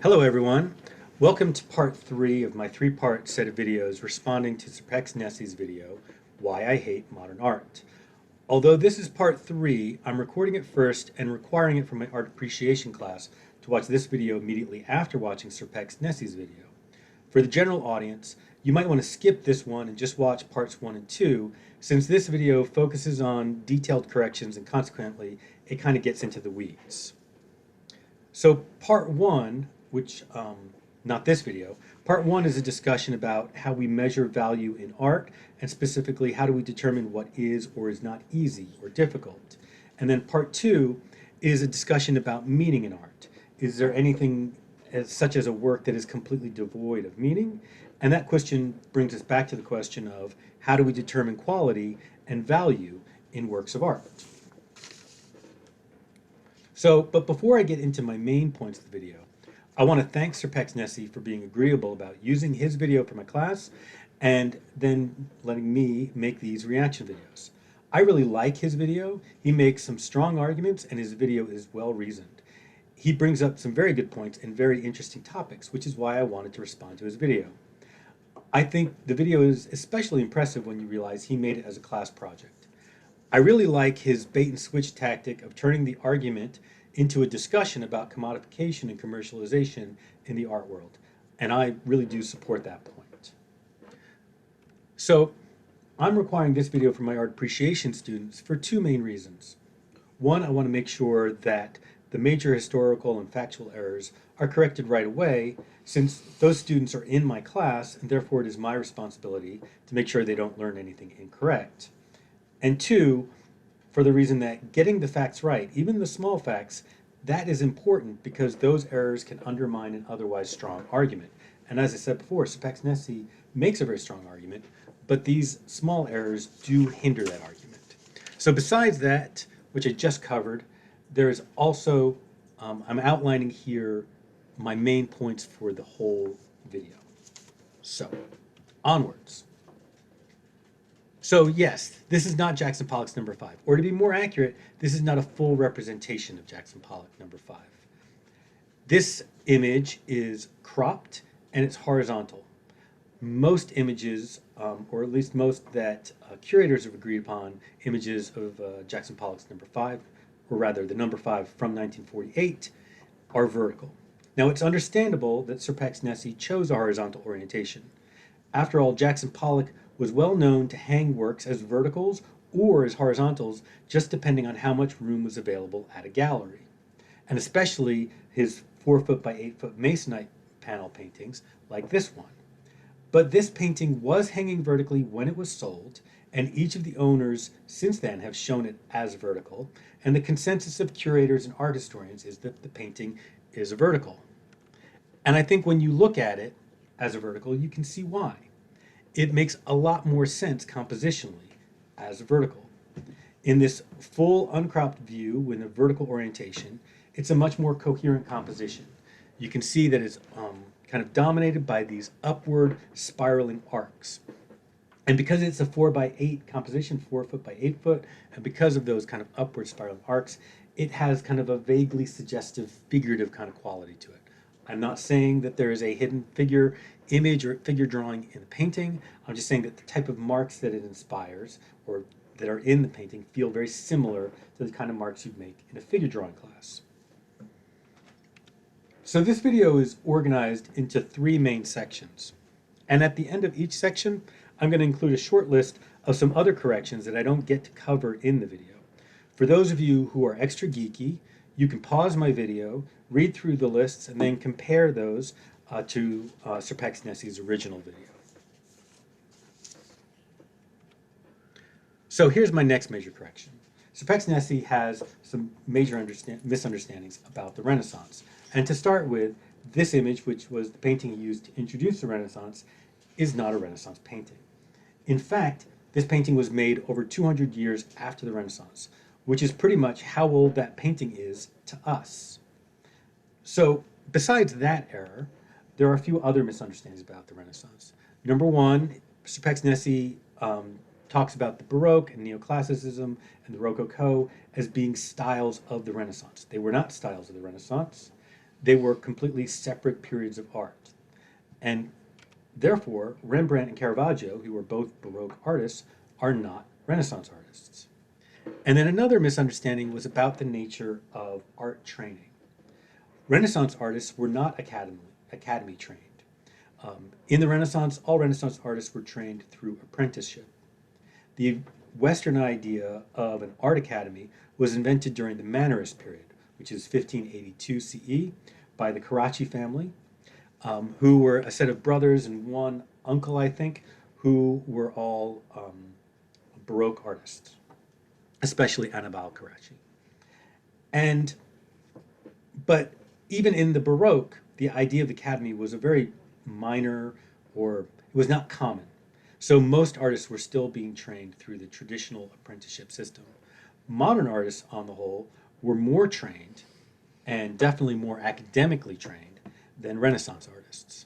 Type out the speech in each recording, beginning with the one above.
Hello everyone. Welcome to part 3 of my 3-part set of videos responding to Serpexnessie's video, Why I Hate Modern Art. Although this is part 3, I'm recording it first and requiring it from my art appreciation class to watch this video immediately after watching Serpexnessie's video. For the general audience, you might want to skip this one and just watch parts 1 and 2, since this video focuses on detailed corrections and consequently it kind of gets into the weeds. So part 1, not this video, part 1 is a discussion about how we measure value in art, and specifically how do we determine what is or is not easy or difficult. And then part 2 is a discussion about meaning in art. Is there anything such as a work that is completely devoid of meaning? And that question brings us back to the question of how do we determine quality and value in works of art? But before I get into my main points of the video, I want to thank Serpexnessie for being agreeable about using his video for my class and then letting me make these reaction videos. I really like his video. He makes some strong arguments and his video is well reasoned. He brings up some very good points and very interesting topics, which is why I wanted to respond to his video. I think the video is especially impressive when you realize he made it as a class project. I really like his bait and switch tactic of turning the argument into a discussion about commodification and commercialization in the art world, and I really do support that point. So I'm requiring this video for my art appreciation students for two main reasons. One, I want to make sure that the major historical and factual errors are corrected right away, since those students are in my class, and therefore it is my responsibility to make sure they don't learn anything incorrect. And two, for the reason that getting the facts right, even the small facts, that is important because those errors can undermine an otherwise strong argument. And as I said before, Serpexnessie makes a very strong argument, but these small errors do hinder that argument. So besides that, which I just covered, there is also, I'm outlining here my main points for the whole video. So, onwards. So yes, this is not Jackson Pollock's number 5. Or to be more accurate, this is not a full representation of Jackson Pollock number 5. This image is cropped and it's horizontal. Most images, or at least most that curators have agreed upon, images of Jackson Pollock's number 5, or rather the number 5 from 1948, are vertical. Now it's understandable that Serpexnessie chose a horizontal orientation. After all, Jackson Pollock was well known to hang works as verticals or as horizontals, just depending on how much room was available at a gallery. And especially his 4-foot by 8-foot masonite panel paintings, like this one. But this painting was hanging vertically when it was sold, and each of the owners since then have shown it as vertical, and the consensus of curators and art historians is that the painting is a vertical. And I think when you look at it as a vertical, you can see why. It makes a lot more sense compositionally as a vertical. In this full uncropped view with a vertical orientation, it's a much more coherent composition. You can see that it's kind of dominated by these upward spiraling arcs. And because it's a 4x8 composition, 4 foot by 8 foot, and because of those kind of upward spiraling arcs, it has kind of a vaguely suggestive, figurative kind of quality to it. I'm not saying that there is a hidden figure image or figure drawing in the painting. I'm just saying that the type of marks that it inspires or that are in the painting feel very similar to the kind of marks you'd make in a figure drawing class. So this video is organized into 3 main sections. And at the end of each section, I'm going to include a short list of some other corrections that I don't get to cover in the video. For those of you who are extra geeky, you can pause my video, read through the lists, and then compare those to Serpexnessie's original video. So here's my next major correction. Serpexnessie has some major misunderstandings about the Renaissance. And to start with, this image, which was the painting he used to introduce the Renaissance, is not a Renaissance painting. In fact, this painting was made over 200 years after the Renaissance, which is pretty much how old that painting is to us. So besides that error, there are a few other misunderstandings about the Renaissance. Number one, Serpexnessie talks about the Baroque and Neoclassicism and the Rococo as being styles of the Renaissance. They were not styles of the Renaissance. They were completely separate periods of art. And therefore, Rembrandt and Caravaggio, who were both Baroque artists, are not Renaissance artists. And then another misunderstanding was about the nature of art training. Renaissance artists were not academy trained. In the Renaissance, all Renaissance artists were trained through apprenticeship. The Western idea of an art academy was invented during the Mannerist period, which is 1582 CE, by the Carracci family, who were a set of brothers and one uncle, I think, who were all Baroque artists, especially Annibale Carracci. But even in the Baroque, the idea of the academy was a very minor, or it was not common. So most artists were still being trained through the traditional apprenticeship system. Modern artists, on the whole, were more trained and definitely more academically trained than Renaissance artists.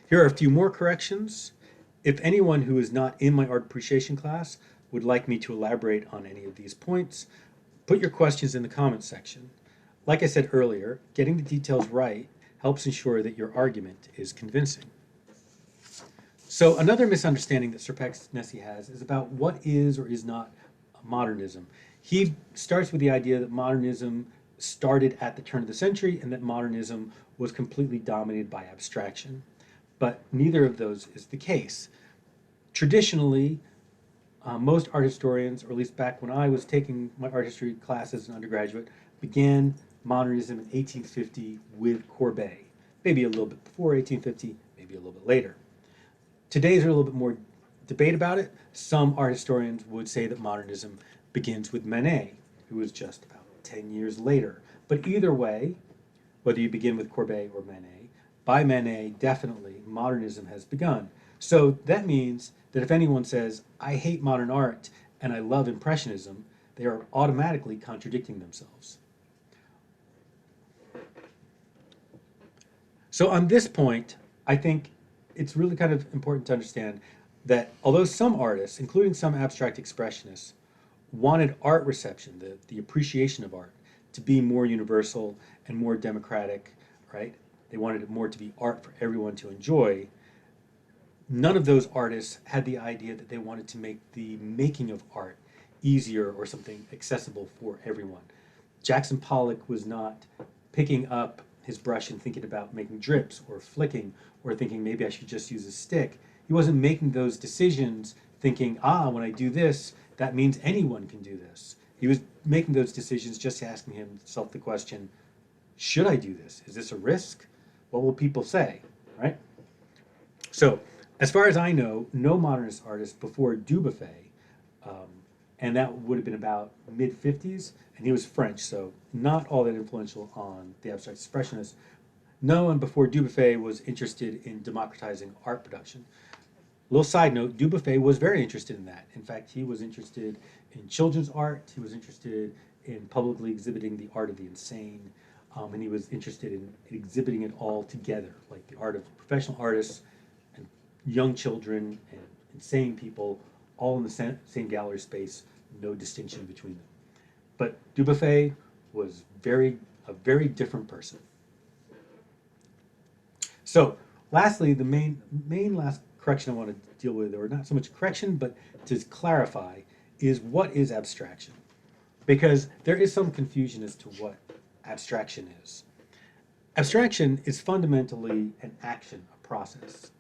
Here are a few more corrections. If anyone who is not in my art appreciation class would like me to elaborate on any of these points, put your questions in the comments section. Like I said earlier, getting the details right helps ensure that your argument is convincing. So another misunderstanding that Serpexnessie has is about what is or is not modernism. He starts with the idea that modernism started at the turn of the century and that modernism was completely dominated by abstraction. But neither of those is the case. Traditionally, most art historians, or at least back when I was taking my art history classes as an undergraduate, began modernism in 1850 with Courbet. Maybe a little bit before 1850, maybe a little bit later. Today's a little bit more debate about it. Some art historians would say that modernism begins with Manet, who was just about 10 years later. But either way, whether you begin with Courbet or Manet, by Manet, definitely, modernism has begun. So that means that if anyone says, I hate modern art and I love Impressionism, they are automatically contradicting themselves. So on this point, I think it's really kind of important to understand that although some artists, including some abstract expressionists, wanted art reception, the appreciation of art, to be more universal and more democratic, right? They wanted it more to be art for everyone to enjoy. None of those artists had the idea that they wanted to make the making of art easier or something accessible for everyone. Jackson Pollock was not picking up his brush and thinking about making drips or flicking or thinking maybe I should just use a stick. He wasn't making those decisions thinking, when I do this, that means anyone can do this. He was making those decisions just asking himself the question, should I do this? Is this a risk? What will people say, right? So, as far as I know, no modernist artist before Dubuffet, and that would have been about mid-50s, and he was French, so not all that influential on the abstract expressionists. No one before Dubuffet was interested in democratizing art production. Little side note, Dubuffet was very interested in that. In fact, he was interested in children's art, he was interested in publicly exhibiting the art of the insane, and he was interested in exhibiting it all together, like the art of professional artists and young children and insane people, all in the same gallery space, no distinction between them. But Dubuffet was a very different person. So, lastly, the main last correction I want to deal with, or not so much correction, but to clarify, is what is abstraction? Because there is some confusion as to what abstraction is. Abstraction is fundamentally an action, a process.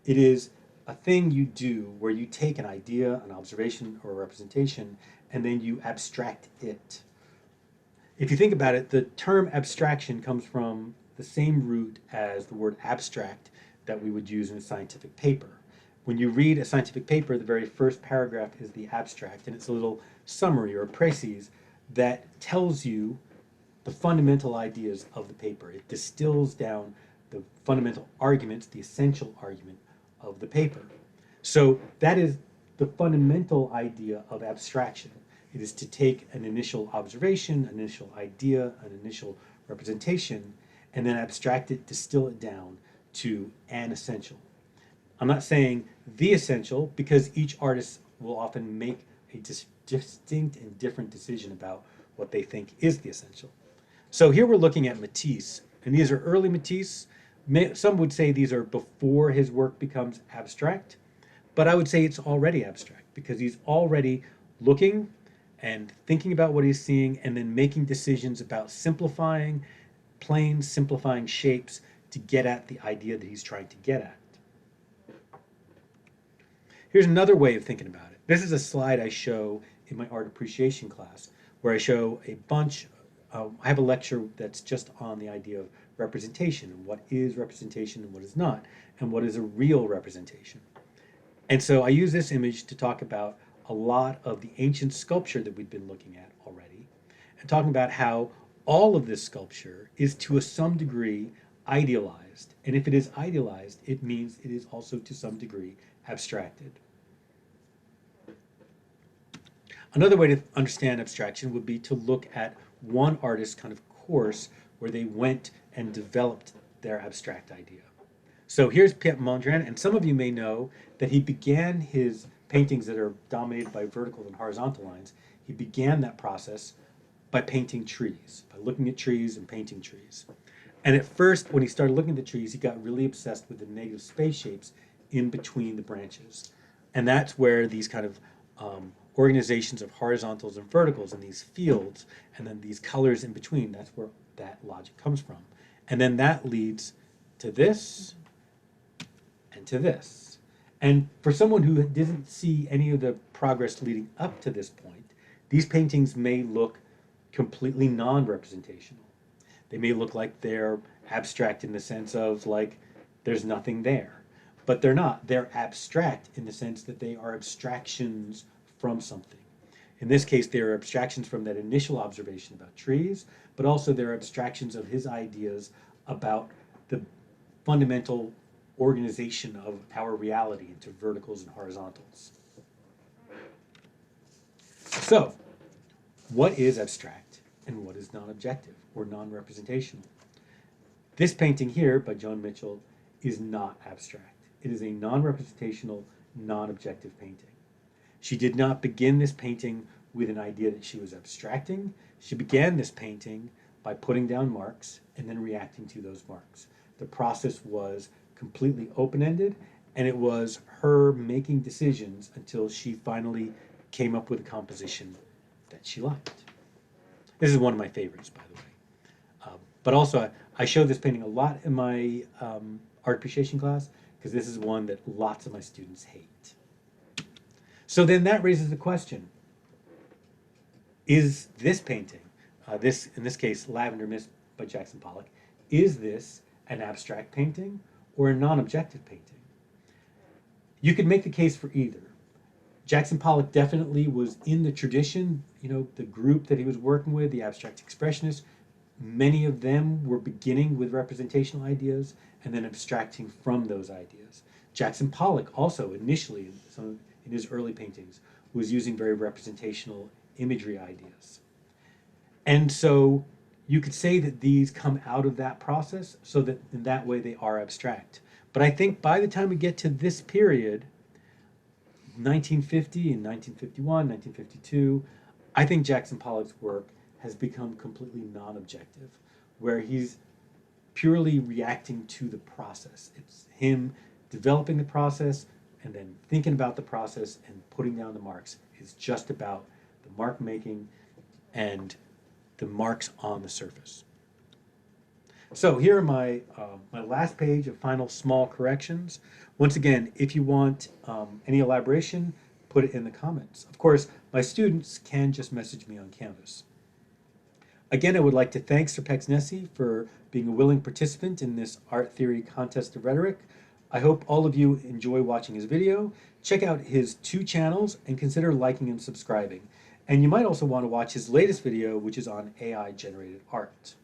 It is a thing you do where you take an idea, an observation, or a representation, and then you abstract it. If you think about it, the term abstraction comes from the same root as the word abstract that we would use in a scientific paper. When you read a scientific paper, the very first paragraph is the abstract, and it's a little summary or précis that tells you the fundamental ideas of the paper. It distills down the fundamental arguments, the essential argument of the paper. So that is the fundamental idea of abstraction. It is to take an initial observation, an initial idea, an initial representation, and then abstract it, distill it down to an essential. I'm not saying the essential, because each artist will often make a distinct and different decision about what they think is the essential. So here we're looking at Matisse, And these are early Matisse. Some would say these are before his work becomes abstract, but I would say it's already abstract because he's already looking and thinking about what he's seeing and then making decisions about simplifying planes, simplifying shapes to get at the idea that he's trying to get at. Here's another way of thinking about it. This is a slide I show in my art appreciation class where I show a bunch. I have a lecture that's just on the idea of representation and what is representation and what is not, and what is a real representation. And so I use this image to talk about a lot of the ancient sculpture that we've been looking at already, and talking about how all of this sculpture is to some degree idealized. And if it is idealized, it means it is also to some degree abstracted. Another way to understand abstraction would be to look at one artist's kind of course where they went and developed their abstract idea. So here's Piet Mondrian, and some of you may know that he began his paintings that are dominated by vertical and horizontal lines. He began that process by painting trees, by looking at trees and painting trees. And at first, when he started looking at the trees, he got really obsessed with the negative space shapes in between the branches. And that's where these kind of organizations of horizontals and verticals and these fields and then these colors in between, that's where that logic comes from. And then that leads to this and to this. And for someone who didn't see any of the progress leading up to this point, these paintings may look completely non-representational. They may look like they're abstract in the sense of like there's nothing there. But they're not. They're abstract in the sense that they are abstractions from something. In this case, they're abstractions from that initial observation about trees, but also they're abstractions of his ideas about the fundamental organization of our reality into verticals and horizontals. So, what is abstract and what is non-objective or non-representational? This painting here by Joan Mitchell is not abstract. It is a non-representational, non-objective painting. She did not begin this painting with an idea that she was abstracting. She began this painting by putting down marks and then reacting to those marks. The process was completely open-ended, and it was her making decisions until she finally came up with a composition that she liked. This is one of my favorites, by the way. But also, I show this painting a lot in my art appreciation class because this is one that lots of my students hate. So then that raises the question, is this painting, in this case, Lavender Mist by Jackson Pollock, is this an abstract painting or a non-objective painting? You could make the case for either. Jackson Pollock definitely was in the tradition, the group that he was working with, the abstract expressionists. Many of them were beginning with representational ideas and then abstracting from those ideas. Jackson Pollock also initially, in his early paintings, was using very representational imagery ideas. And so you could say that these come out of that process so that in that way they are abstract. But I think by the time we get to this period, 1950 and 1951, 1952, I think Jackson Pollock's work has become completely non-objective, where he's purely reacting to the process. It's him developing the process and then thinking about the process and putting down the marks. It's just about the mark making and the marks on the surface. So here are my last page of final small corrections. Once again, if you want any elaboration, put it in the comments. Of course, my students can just message me on Canvas. Again, I would like to thank Serpexnessie for being a willing participant in this art theory contest of rhetoric. I hope all of you enjoy watching his video. Check out his 2 channels and consider liking and subscribing. And you might also want to watch his latest video, which is on AI-generated art.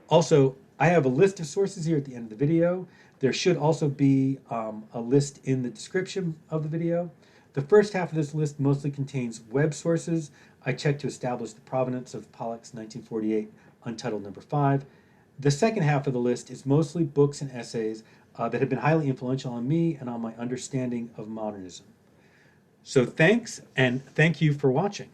Also, I have a list of sources here at the end of the video. There should also be a list in the description of the video. The first half of this list mostly contains web sources I checked to establish the provenance of Pollock's 1948 Untitled No. 5. The second half of the list is mostly books and essays that have been highly influential on me and on my understanding of modernism. So thanks, and thank you for watching.